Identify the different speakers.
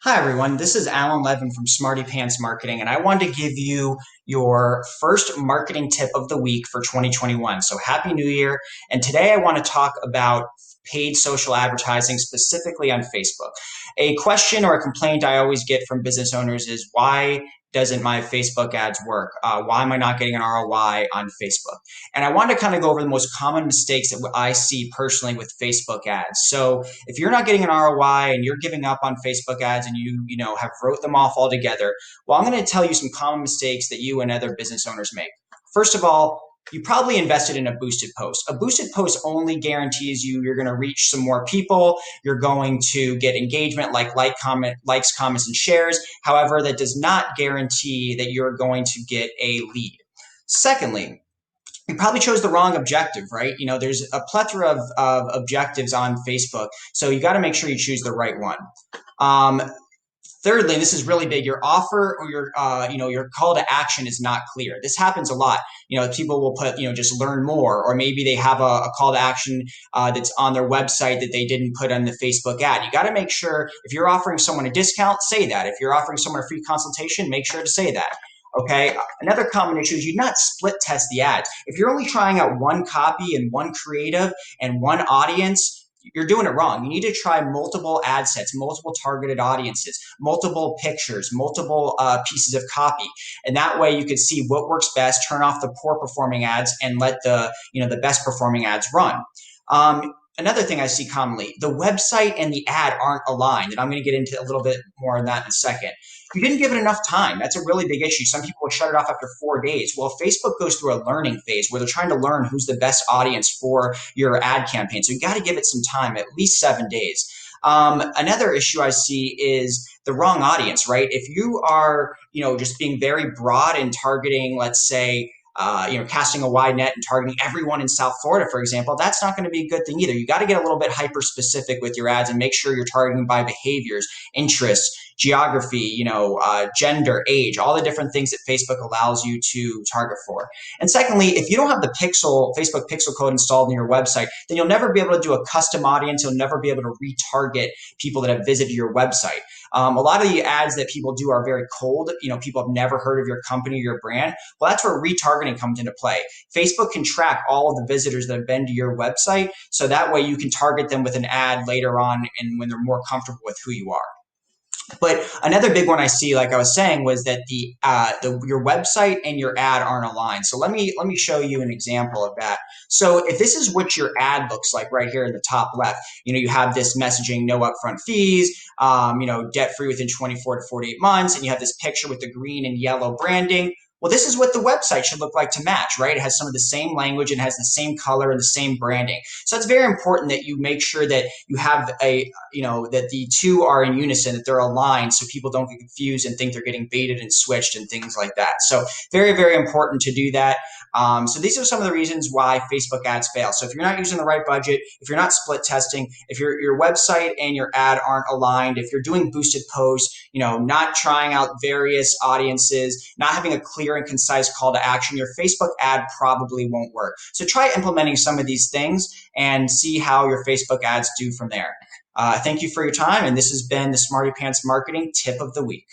Speaker 1: Hi, everyone. This is Alan Levin from Smarty Pants Marketing, and I wanted to give you your first marketing tip of the week for 2021. So, Happy New Year. And today I want to talk about paid social advertising, specifically on Facebook. A question or a complaint I always get from business owners is why doesn't my Facebook ads work? Why am I not getting an ROI on Facebook? And I want to kind of go over the most common mistakes that I see personally with Facebook ads. So, if you're not getting an ROI and you're giving up on Facebook ads and you have wrote them off altogether, well, I'm going to tell you some common mistakes that you and other business owners make. First of all, you probably invested in a boosted post. A boosted post only guarantees you're going to reach some more people. You're going to get engagement likes, comments, and shares. However, that does not guarantee that you're going to get a lead. Secondly, you probably chose the wrong objective, right? There's a plethora of objectives on Facebook, so you got to make sure you choose the right one. Um, Thirdly, and this is really big, your offer or your call to action is not clear. This happens a lot. People will put, just learn more, or maybe they have a call to action that's on their website that they didn't put on the Facebook ad. You got to make sure if you're offering someone a discount, say that. If you're offering someone a free consultation, make sure to say that. Okay. Another common issue is you not split test the ads. If you're only trying out one copy and one creative and one audience, you're doing it wrong. You need to try multiple ad sets, multiple targeted audiences, multiple pictures, multiple pieces of copy, and that way you can see what works best. Turn off the poor performing ads and let the best performing ads run. Another thing I see commonly, the website and the ad aren't aligned, and I'm going to get into a little bit more on that in a second. You didn't give it enough time. That's a really big issue. Some people will shut it off after 4 days. Well, Facebook goes through a learning phase where they're trying to learn who's the best audience for your ad campaign. So you got to give it some time, at least 7 days. Another issue I see is the wrong audience, right? If you are, just being very broad and targeting, let's say, casting a wide net and targeting everyone in South Florida, for example, that's not going to be a good thing either. You got to get a little bit hyper specific with your ads and make sure you're targeting by behaviors, interests, geography, gender, age, all the different things that Facebook allows you to target for. And secondly, if you don't have the Facebook pixel code installed in your website, then you'll never be able to do a custom audience. You'll never be able to retarget people that have visited your website. A lot of the ads that people do are very cold. People have never heard of your company or your brand. Well, that's where retargeting comes into play. Facebook can track all of the visitors that have been to your website, so that way you can target them with an ad later on and when they're more comfortable with who you are. But another big one I see, like I was saying, was that your website and your ad aren't aligned. So let me show you an example of that. So if this is what your ad looks like right here in the top left, you have this messaging, no upfront fees, debt free within 24 to 48 months, and you have this picture with the green and yellow branding. Well, this is what the website should look like to match, right? It has some of the same language and has the same color and the same branding. So it's very important that you make sure that you have that the two are in unison, that they're aligned so people don't get confused and think they're getting baited and switched and things like that. So very, very important to do that. So these are some of the reasons why Facebook ads fail. So if you're not using the right budget, if you're not split testing, if your website and your ad aren't aligned, if you're doing boosted posts, not trying out various audiences, not having a clear and concise call to action, your Facebook ad probably won't work. So try implementing some of these things and see how your Facebook ads do from there. Thank you for your time, and this has been the Smarty Pants Marketing Tip of the Week.